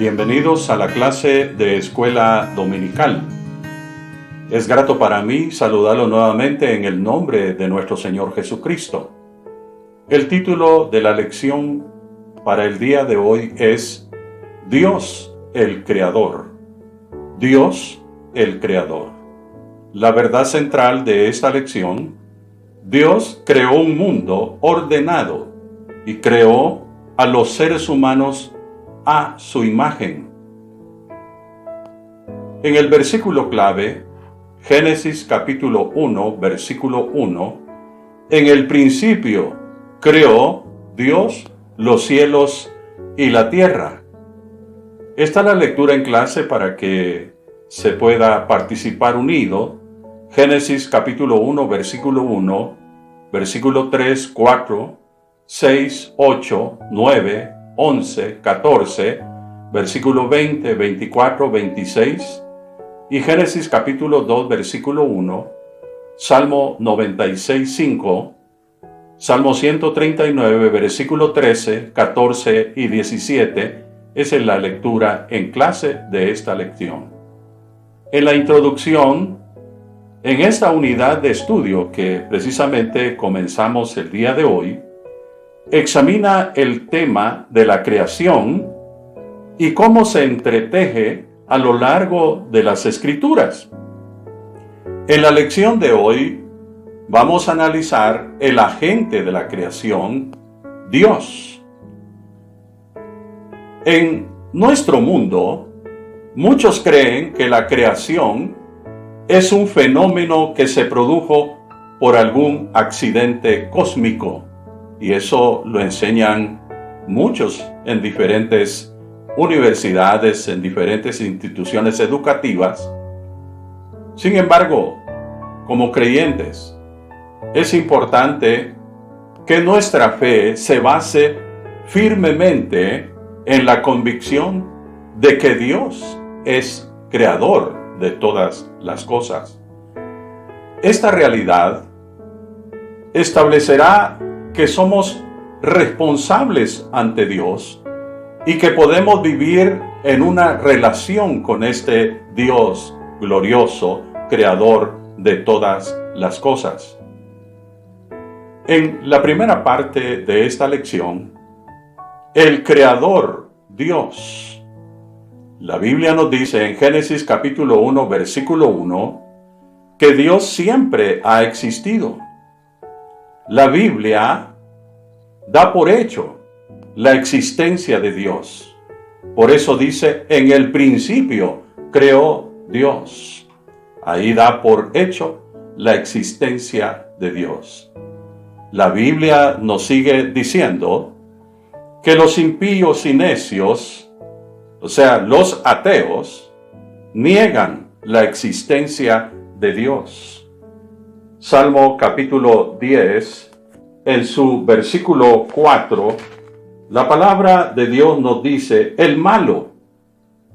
Bienvenidos a la clase de Escuela Dominical. Es grato para mí saludarlo nuevamente en el nombre de nuestro Señor Jesucristo. El título de la lección para el día de hoy es Dios el Creador. Dios el Creador. La verdad central de esta lección: Dios creó un mundo ordenado y creó a los seres humanos a su imagen. En el versículo clave, Génesis capítulo 1, versículo 1, en el principio creó Dios los cielos y la tierra. Esta es la lectura en clase para que se pueda participar unido. Génesis capítulo 1, versículo 1, versículo 3, 4, 6, 8, 9, 11, 14, versículo 20, 24, 26, y Génesis capítulo 2, versículo 1, Salmo 96, 5, Salmo 139, versículo 13, 14 y 17, es la lectura en clase de esta lección. En la introducción, en esta unidad de estudio que precisamente comenzamos el día de hoy, examina el tema de la creación y cómo se entreteje a lo largo de las Escrituras. En la lección de hoy vamos a analizar el agente de la creación, Dios. En nuestro mundo, muchos creen que la creación es un fenómeno que se produjo por algún accidente cósmico. Y eso lo enseñan muchos en diferentes universidades, en diferentes instituciones educativas. Sin embargo, como creyentes, es importante que nuestra fe se base firmemente en la convicción de que Dios es creador de todas las cosas. Esta realidad establecerá que somos responsables ante Dios y que podemos vivir en una relación con este Dios glorioso, creador de todas las cosas. En la primera parte de esta lección, el Creador Dios. La Biblia nos dice en Génesis capítulo 1, versículo 1, que Dios siempre ha existido. La Biblia da por hecho la existencia de Dios. Por eso dice, en el principio creó Dios. Ahí da por hecho la existencia de Dios. La Biblia nos sigue diciendo que los impíos y necios, o sea, los ateos, niegan la existencia de Dios. Salmo capítulo 10, en su versículo 4, la palabra de Dios nos dice: el malo,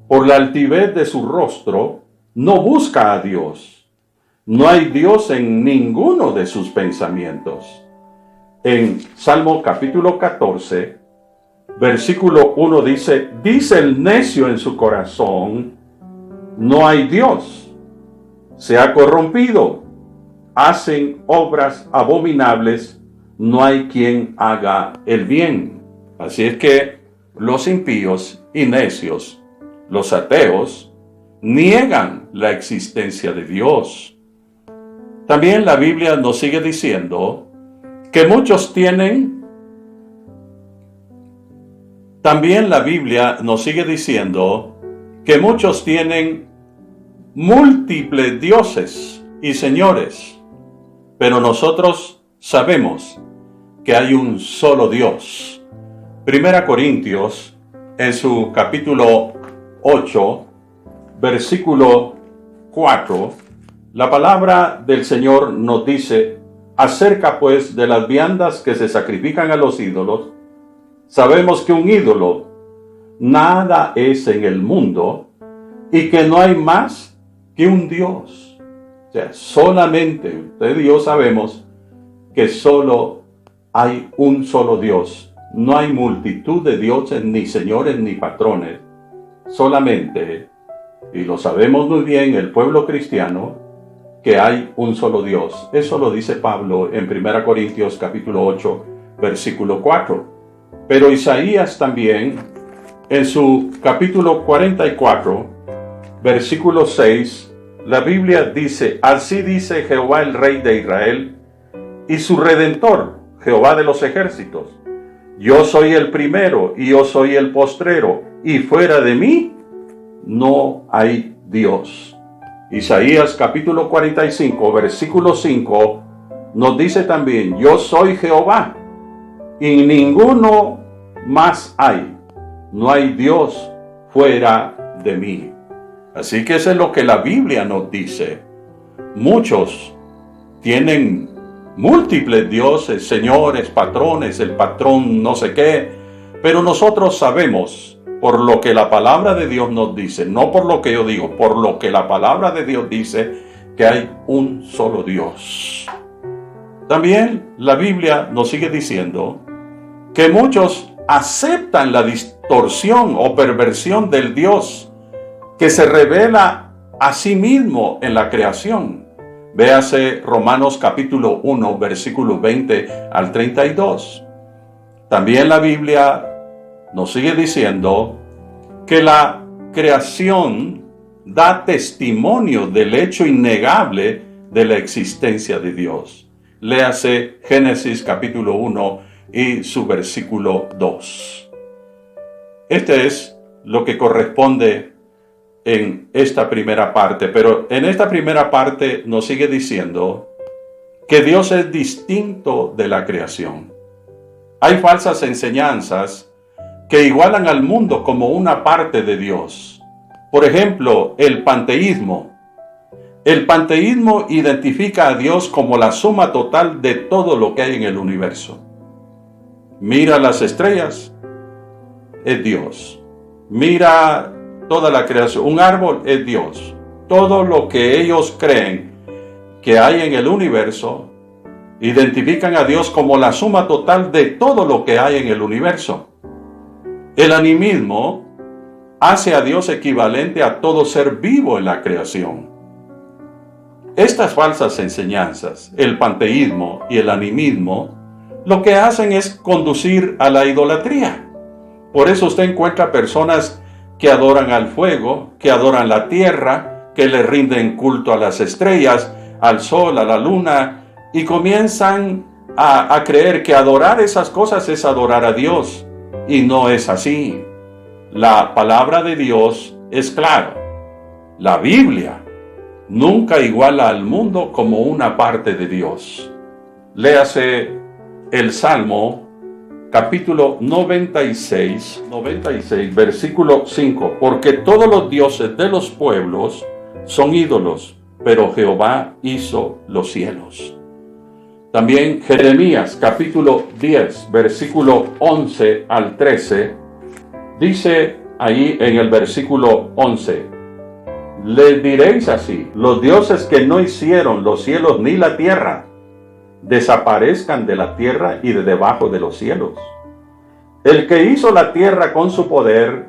por la altivez de su rostro, no busca a Dios. No hay Dios en ninguno de sus pensamientos. En Salmo capítulo 14, versículo 1 dice el necio en su corazón: no hay Dios. Se ha corrompido. Hacen obras abominables, no hay quien haga el bien. Así es que los impíos y necios, los ateos, niegan la existencia de Dios. También la Biblia nos sigue diciendo que muchos tienen, múltiples dioses y señores. Pero nosotros sabemos que hay un solo Dios. Primera Corintios, en su capítulo 8, versículo 4, la palabra del Señor nos dice: acerca pues de las viandas que se sacrifican a los ídolos, sabemos que un ídolo nada es en el mundo y que no hay más que un Dios. O sea, solamente usted y yo sabemos que solo hay un solo Dios. No hay multitud de dioses, ni señores, ni patrones, solamente, y lo sabemos muy bien el pueblo cristiano, que hay un solo Dios. Eso lo dice Pablo en 1 Corintios capítulo 8, versículo 4. Pero Isaías también, en su capítulo 44, versículo 6, la Biblia dice: así dice Jehová el Rey de Israel y su Redentor, Jehová de los ejércitos: yo soy el primero y yo soy el postrero, y fuera de mí no hay Dios. Isaías capítulo 45, versículo 5, nos dice también: yo soy Jehová, y ninguno más hay. No hay Dios fuera de mí. Así que eso es lo que la Biblia nos dice. Muchos tienen múltiples dioses, señores, patrones, el patrón no sé qué, pero nosotros sabemos, por lo que la palabra de Dios nos dice, no por lo que yo digo, por lo que la palabra de Dios dice, que hay un solo Dios. También la Biblia nos sigue diciendo que muchos aceptan la distorsión o perversión del Dios que se revela a sí mismo en la creación. Véase Romanos capítulo 1, versículos 20 al 32. También la Biblia nos sigue diciendo que la creación da testimonio del hecho innegable de la existencia de Dios. Léase Génesis capítulo 1 y su versículo 2. Este es lo que corresponde en esta primera parte, pero en esta primera parte nos sigue diciendo que Dios es distinto de la creación. Hay falsas enseñanzas que igualan al mundo como una parte de Dios. Por ejemplo, el panteísmo. El panteísmo identifica a Dios como la suma total de todo lo que hay en el universo. Mira las estrellas, es Dios. Mira toda la creación, un árbol es Dios. Todo lo que ellos creen que hay en el universo, identifican a Dios como la suma total de todo lo que hay en el universo. El animismo hace a Dios equivalente a todo ser vivo en la creación. Estas falsas enseñanzas, el panteísmo y el animismo, lo que hacen es conducir a la idolatría. Por eso usted encuentra personas que adoran al fuego, que adoran la tierra, que le rinden culto a las estrellas, al sol, a la luna, y comienzan a creer que adorar esas cosas es adorar a Dios. Y no es así. La palabra de Dios es clara. La Biblia nunca iguala al mundo como una parte de Dios. Léase el Salmo capítulo 96, versículo 5. Porque todos los dioses de los pueblos son ídolos, pero Jehová hizo los cielos. También Jeremías capítulo 10, versículo 11 al 13, dice ahí en el versículo 11: les diréis así: los dioses que no hicieron los cielos ni la tierra, desaparezcan de la tierra y de debajo de los cielos. El que hizo la tierra con su poder,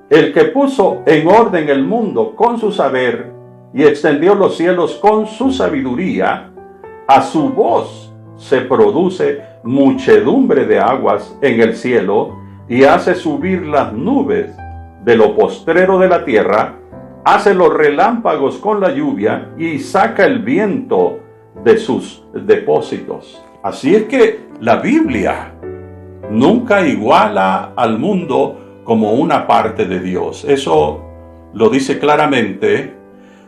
el que puso en orden el mundo con su saber y extendió los cielos con su sabiduría, a su voz se produce muchedumbre de aguas en el cielo y hace subir las nubes de lo postrero de la tierra, hace los relámpagos con la lluvia y saca el viento de sus depósitos. Así es que la Biblia nunca iguala al mundo como una parte de Dios. Eso lo dice claramente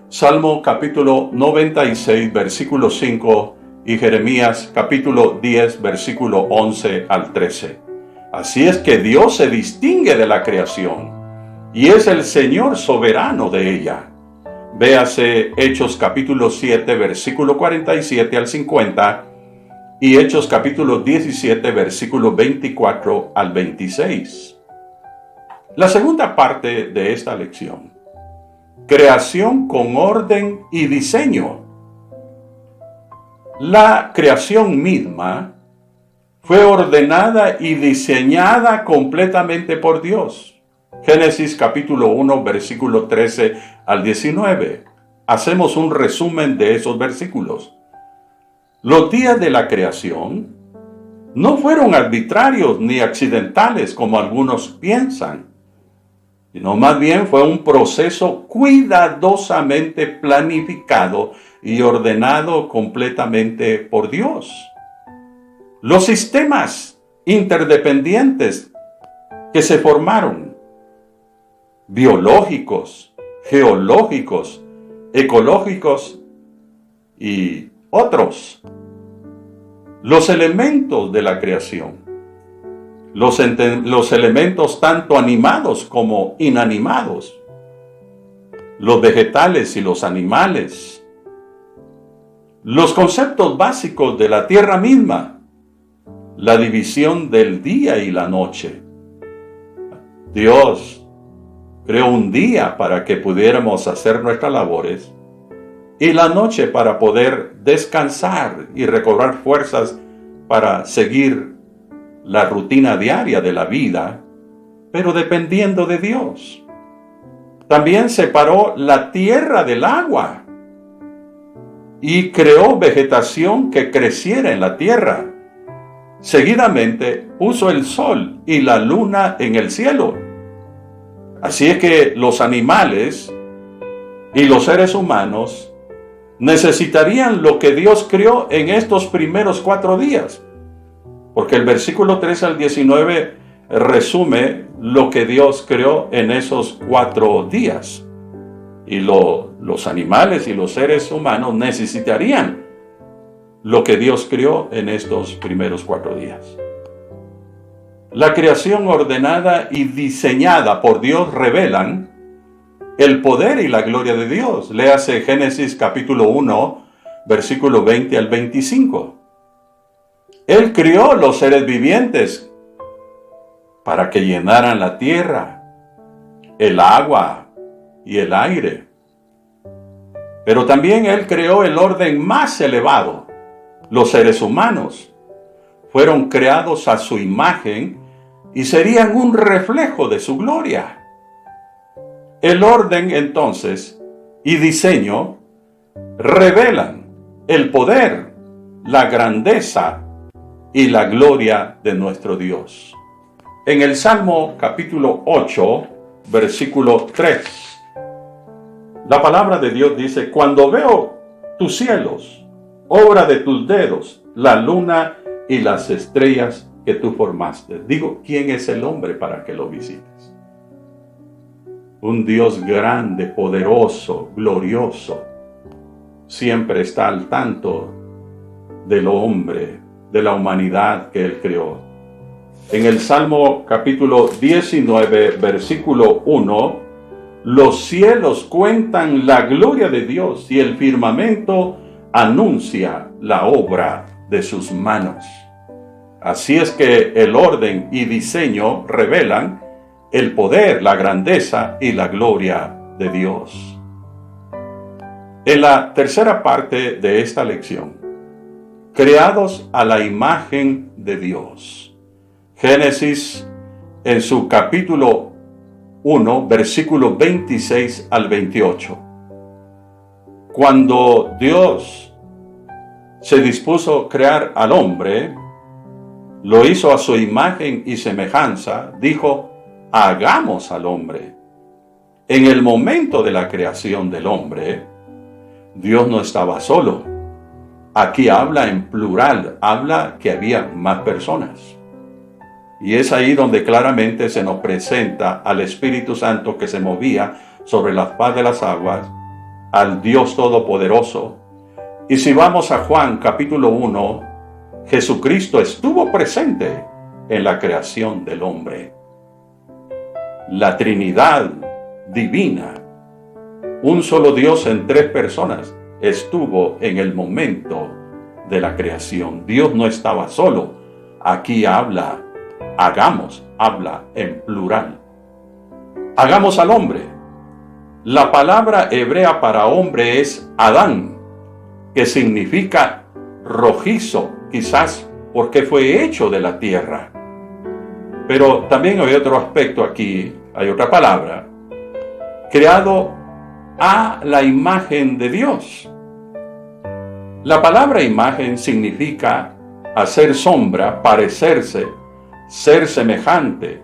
Salmo capítulo 96, versículo 5 y Jeremías capítulo 10, versículo 11 al 13. Así es que Dios se distingue de la creación y es el Señor soberano de ella. Véase Hechos capítulo 7, versículo 47 al 50 y Hechos capítulo 17, versículo 24 al 26. La segunda parte de esta lección: creación con orden y diseño. La creación misma fue ordenada y diseñada completamente por Dios. Génesis capítulo 1, versículo 13 al 19. Hacemos un resumen de esos versículos. Los días de la creación no fueron arbitrarios ni accidentales como algunos piensan, sino más bien fue un proceso cuidadosamente planificado y ordenado completamente por Dios. Los sistemas interdependientes que se formaron, biológicos, geológicos, ecológicos y otros, los elementos de la creación, los elementos tanto animados como inanimados, los vegetales y los animales, los conceptos básicos de la tierra misma, la división del día y la noche. Dios creó un día para que pudiéramos hacer nuestras labores y la noche para poder descansar y recobrar fuerzas para seguir la rutina diaria de la vida, pero dependiendo de Dios. También separó la tierra del agua y creó vegetación que creciera en la tierra. Seguidamente puso el sol y la luna en el cielo. Así es que los animales y los seres humanos necesitarían lo que Dios creó en estos primeros 4 días. Porque el versículo 13 al 19 resume lo que Dios creó en esos 4 días. Y los animales y los seres humanos necesitarían lo que Dios creó en estos primeros 4 días. La creación ordenada y diseñada por Dios revelan el poder y la gloria de Dios. Léase Génesis capítulo 1, versículo 20 al 25. Él crió los seres vivientes para que llenaran la tierra, el agua y el aire. Pero también Él creó el orden más elevado. Los seres humanos fueron creados a su imagen y serían un reflejo de su gloria. El orden, entonces, y diseño revelan el poder, la grandeza y la gloria de nuestro Dios. En el Salmo capítulo 8, versículo 3, la palabra de Dios dice: cuando veo tus cielos, obra de tus dedos, la luna y las estrellas que tú formaste. Digo, ¿quién es el hombre para que lo visites? Un Dios grande, poderoso, glorioso, siempre está al tanto del hombre, de la humanidad que Él creó. En el Salmo capítulo 19, versículo 1, los cielos cuentan la gloria de Dios y el firmamento anuncia la obra de sus manos. Así es que el orden y diseño revelan el poder, la grandeza y la gloria de Dios. En la tercera parte de esta lección, creados a la imagen de Dios. Génesis, en su capítulo 1, versículos 26 al 28. Cuando Dios se dispuso a crear al hombre, lo hizo a su imagen y semejanza, dijo: hagamos al hombre. En el momento de la creación del hombre, Dios no estaba solo. Aquí habla en plural, habla que había más personas. Y es ahí donde claramente se nos presenta al Espíritu Santo que se movía sobre la faz de las aguas, al Dios Todopoderoso. Y si vamos a Juan capítulo 1, Jesucristo estuvo presente en la creación del hombre. La Trinidad divina, un solo Dios en 3 personas, estuvo en el momento de la creación. Dios no estaba solo. Aquí habla, hagamos, habla en plural. Hagamos al hombre. La palabra hebrea para hombre es Adán, que significa rojizo, quizás porque fue hecho de la tierra. Pero también hay otro aspecto aquí hay otra palabra, creado a la imagen de Dios. La palabra imagen significa hacer sombra, parecerse, ser semejante.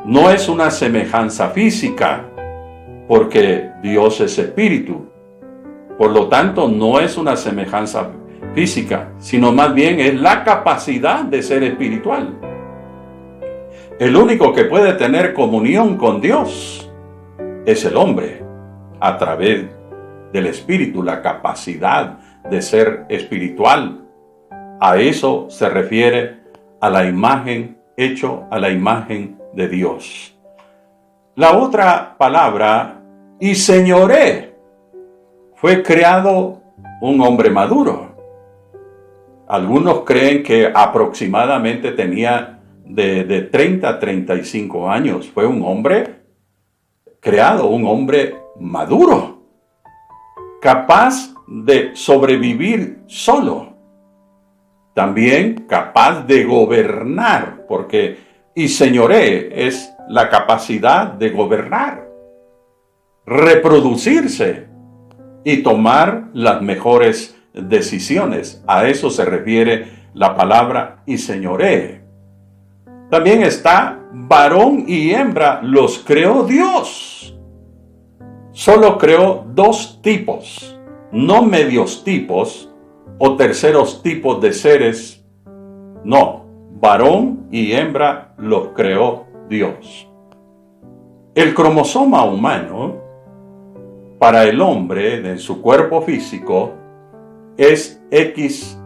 No es una semejanza física, porque Dios es espíritu. Por lo tanto, no es una semejanza física, sino más bien es la capacidad de ser espiritual. El único que puede tener comunión con Dios es el hombre, a través del espíritu, la capacidad de ser espiritual. A eso se refiere a la imagen, hecho a la imagen de Dios. La otra palabra, y señoré, fue creado un hombre maduro. Algunos creen que aproximadamente tenía de 30 a 35 años. Fue un hombre creado, un hombre maduro, capaz de sobrevivir solo. También capaz de gobernar, porque y señoré es la capacidad de gobernar, reproducirse y tomar las mejores decisiones. A eso se refiere la palabra y señoré. También está varón y hembra, los creó Dios. Solo creó dos tipos, no medios tipos o terceros tipos de seres. No, varón y hembra los creó Dios. El cromosoma humano para el hombre en su cuerpo físico es XY.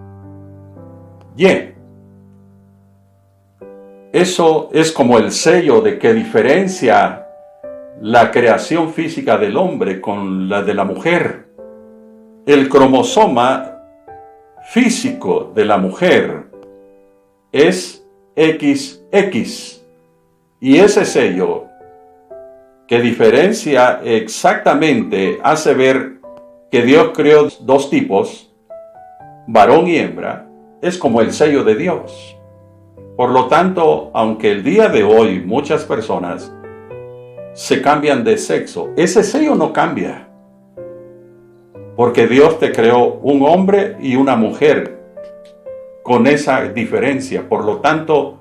Eso es como el sello de que diferencia la creación física del hombre con la de la mujer. El cromosoma físico de la mujer es XX, y ese sello que diferencia exactamente, hace ver que Dios creó dos tipos, varón y hembra, es como el sello de Dios. Por lo tanto, aunque el día de hoy muchas personas se cambian de sexo, ese sello no cambia, porque Dios te creó un hombre y una mujer con esa diferencia. Por lo tanto,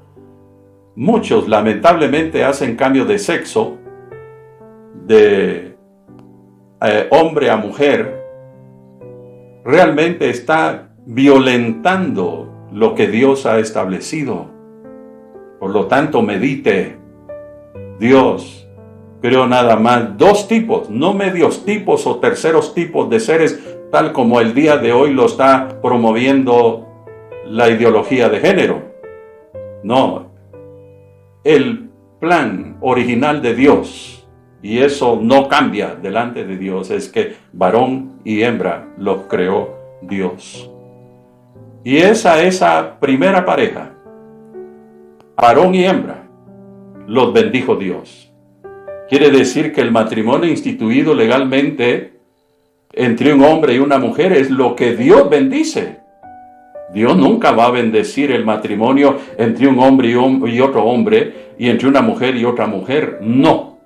muchos lamentablemente hacen cambio de sexo, de hombre a mujer. Realmente está violentando lo que Dios ha establecido. Por lo tanto, medite. Dios creó nada más dos tipos, no medios tipos o terceros tipos de seres, tal como el día de hoy lo está promoviendo la ideología de género. No, el plan original de Dios, y eso no cambia delante de Dios, es que varón y hembra los creó Dios. Y esa primera pareja, varón y hembra, los bendijo Dios. Quiere decir que el matrimonio instituido legalmente entre un hombre y una mujer es lo que Dios bendice. Dios nunca va a bendecir el matrimonio entre un hombre y otro hombre, y entre una mujer y otra mujer. No.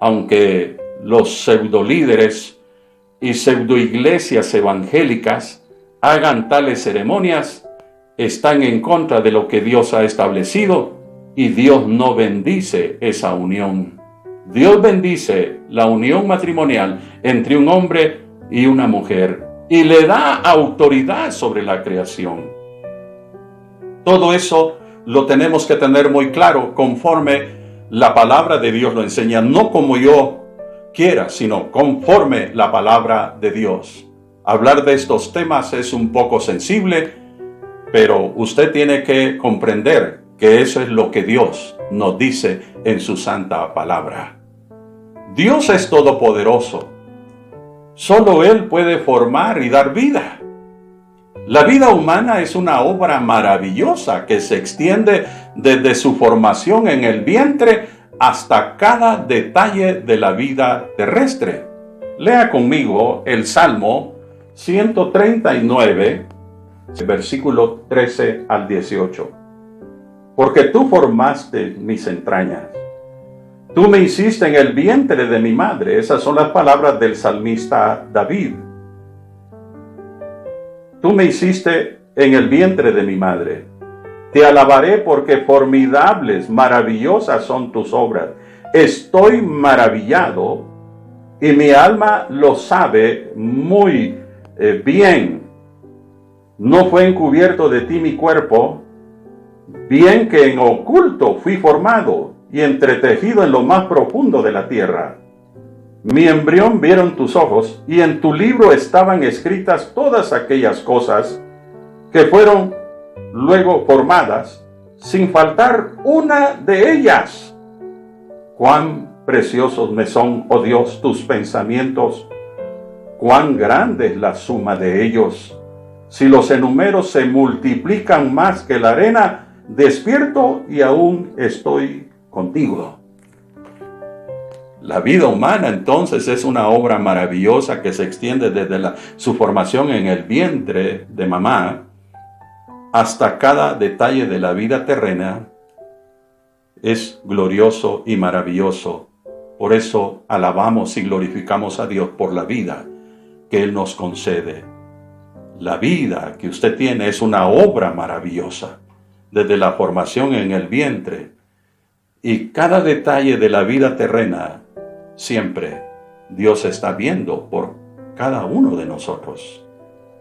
Aunque los pseudolíderes y pseudoiglesias evangélicas hagan tales ceremonias, están en contra de lo que Dios ha establecido, y Dios no bendice esa unión. Dios bendice la unión matrimonial entre un hombre y una mujer y le da autoridad sobre la creación. Todo eso lo tenemos que tener muy claro conforme la palabra de Dios lo enseña, no como yo quiera, sino conforme la palabra de Dios. Hablar de estos temas es un poco sensible, pero usted tiene que comprender que eso es lo que Dios nos dice en su santa palabra. Dios es todopoderoso. Solo Él puede formar y dar vida. La vida humana es una obra maravillosa que se extiende desde su formación en el vientre hasta cada detalle de la vida terrestre. Lea conmigo el Salmo 139, versículo 13 al 18. Porque tú formaste mis entrañas, Tú me hiciste en el vientre de mi madre. Esas son las palabras del salmista David. Tú me hiciste en el vientre de mi madre. Te alabaré porque formidables, maravillosas son tus obras. Estoy maravillado y mi alma lo sabe muy bien. No fue encubierto de ti mi cuerpo, bien que en oculto fui formado y entretejido en lo más profundo de la tierra. Mi embrión vieron tus ojos, y en tu libro estaban escritas todas aquellas cosas que fueron luego formadas, sin faltar una de ellas. Cuán preciosos me son, oh Dios, tus pensamientos, cuán grande es la suma de ellos. Si los enumero se multiplican más que la arena, despierto y aún estoy contigo. La vida humana entonces es una obra maravillosa que se extiende desde su formación en el vientre de mamá hasta cada detalle de la vida terrena. Es glorioso y maravilloso. Por eso alabamos y glorificamos a Dios por la vida que Él nos concede. La vida que usted tiene es una obra maravillosa, desde la formación en el vientre. Y cada detalle de la vida terrena, siempre Dios está viendo por cada uno de nosotros.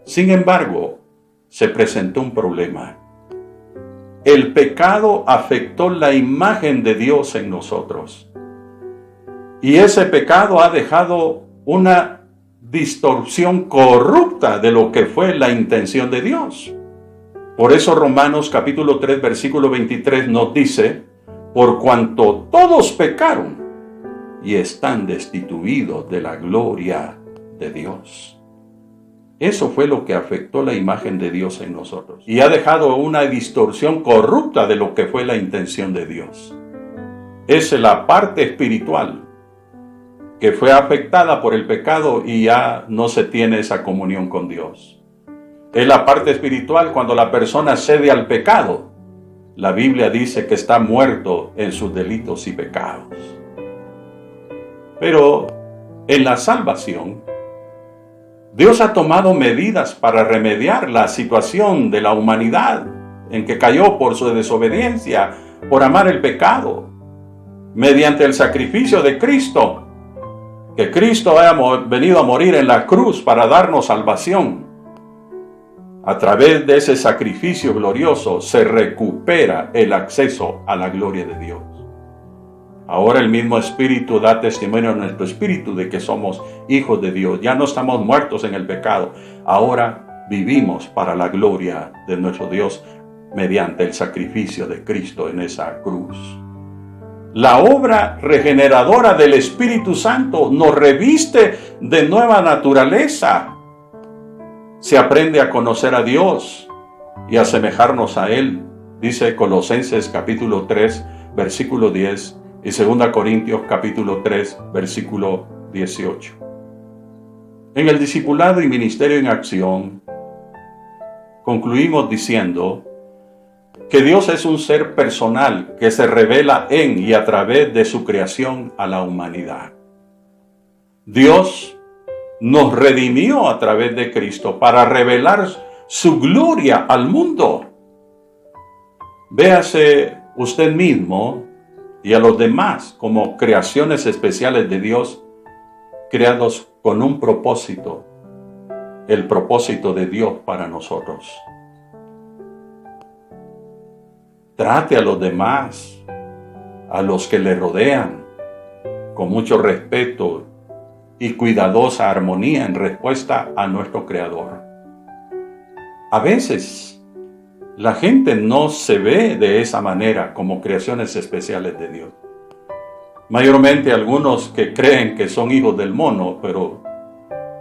Sin embargo, se presentó un problema. El pecado afectó la imagen de Dios en nosotros. Y ese pecado ha dejado una distorsión corrupta de lo que fue la intención de Dios. Por eso Romanos capítulo 3 versículo 23 nos dice: por cuanto todos pecaron y están destituidos de la gloria de Dios. Eso fue lo que afectó la imagen de Dios en nosotros y ha dejado una distorsión corrupta de lo que fue la intención de Dios. Es la parte espiritual que fue afectada por el pecado y ya no se tiene esa comunión con Dios. Es la parte espiritual cuando la persona cede al pecado. La Biblia dice que está muerto en sus delitos y pecados. Pero en la salvación, Dios ha tomado medidas para remediar la situación de la humanidad en que cayó por su desobediencia, por amar el pecado, mediante el sacrificio de Cristo. Que Cristo haya venido a morir en la cruz para darnos salvación. A través de ese sacrificio glorioso se recupera el acceso a la gloria de Dios. Ahora el mismo Espíritu da testimonio a nuestro espíritu de que somos hijos de Dios. Ya no estamos muertos en el pecado. Ahora vivimos para la gloria de nuestro Dios mediante el sacrificio de Cristo en esa cruz. La obra regeneradora del Espíritu Santo nos reviste de nueva naturaleza. Se aprende a conocer a Dios y a asemejarnos a Él, dice Colosenses capítulo 3, versículo 10 y 2 Corintios capítulo 3, versículo 18. En el discipulado y ministerio en acción, concluimos diciendo que Dios es un ser personal que se revela en y a través de su creación a la humanidad. Dios nos redimió a través de Cristo para revelar su gloria al mundo. Véase usted mismo y a los demás como creaciones especiales de Dios, creados con un propósito, el propósito de Dios para nosotros. Trate a los demás, a los que le rodean, con mucho respeto y cuidadosa armonía en respuesta a nuestro Creador. A veces, la gente no se ve de esa manera como creaciones especiales de Dios. Mayormente algunos que creen que son hijos del mono, pero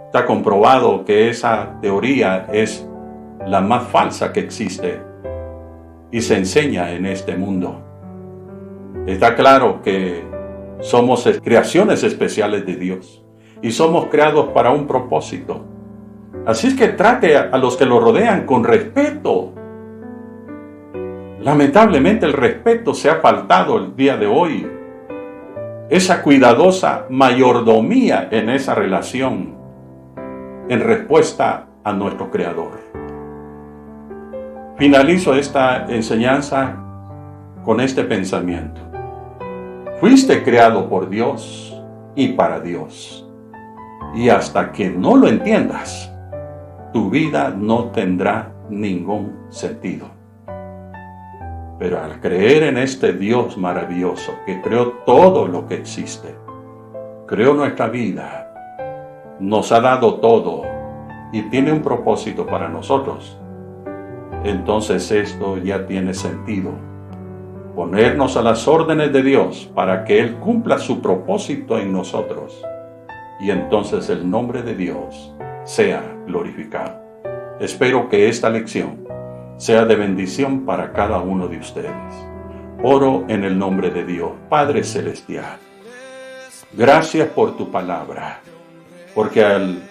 está comprobado que esa teoría es la más falsa que existe y se enseña en este mundo. Está claro que somos creaciones especiales de Dios y somos creados para un propósito. Así es que trate a los que lo rodean con respeto. Lamentablemente el respeto se ha faltado el día de hoy. esa cuidadosa mayordomía en esa relación en respuesta a nuestro Creador. Finalizo esta enseñanza con este pensamiento. Fuiste creado por Dios y para Dios. Y hasta que no lo entiendas, tu vida no tendrá ningún sentido. Pero al creer en este Dios maravilloso que creó todo lo que existe, creó nuestra vida, nos ha dado todo y tiene un propósito para nosotros, entonces esto ya tiene sentido. Ponernos a las órdenes de Dios para que Él cumpla su propósito en nosotros y entonces el nombre de Dios sea glorificado. Espero que esta lección sea de bendición para cada uno de ustedes. Oro en el nombre de Dios. Padre Celestial, gracias por tu palabra, porque al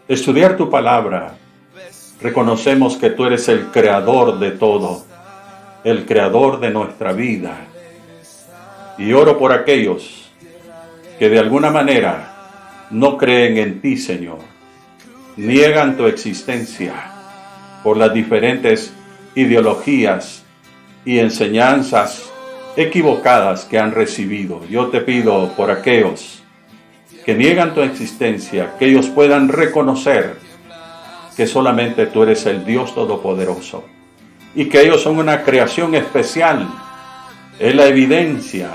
estudiar tu palabra reconocemos que tú eres el creador de todo, el creador de nuestra vida. Y oro por aquellos que de alguna manera no creen en ti, Señor, niegan tu existencia por las diferentes ideologías y enseñanzas equivocadas que han recibido. Yo te pido por aquellos que niegan tu existencia, que ellos puedan reconocer que solamente tú eres el Dios Todopoderoso y que ellos son una creación especial. Es la evidencia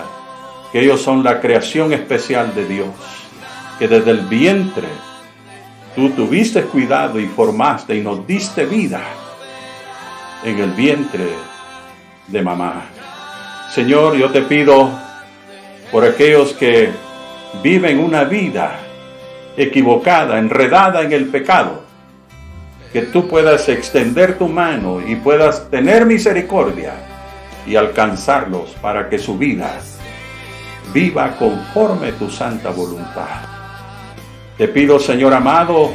que ellos son la creación especial de Dios, que desde el vientre tú tuviste cuidado y formaste y nos diste vida en el vientre de mamá. Señor, yo te pido por aquellos que viven una vida equivocada, enredada en el pecado, que tú puedas extender tu mano y puedas tener misericordia y alcanzarlos para que su vida viva conforme tu santa voluntad. Te pido, Señor amado,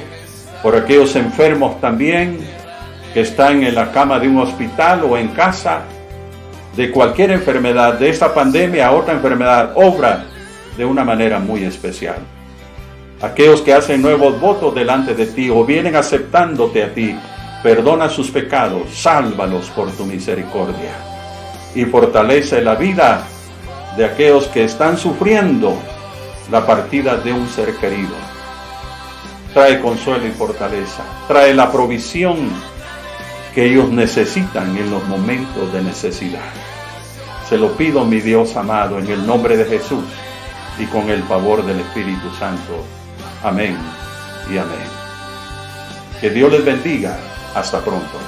por aquellos enfermos también que están en la cama de un hospital o en casa, de cualquier enfermedad, de esta pandemia a otra enfermedad, obra de una manera muy especial. Aquellos que hacen nuevos votos delante de ti o vienen aceptándote a ti, perdona sus pecados, sálvalos por tu misericordia y fortalece la vida de aquellos que están sufriendo la partida de un ser querido. Trae consuelo y fortaleza, trae la provisión que ellos necesitan en los momentos de necesidad. Se lo pido, mi Dios amado, en el nombre de Jesús y con el favor del Espíritu Santo. Amén y amén. Que Dios les bendiga. Hasta pronto.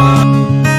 Thank you.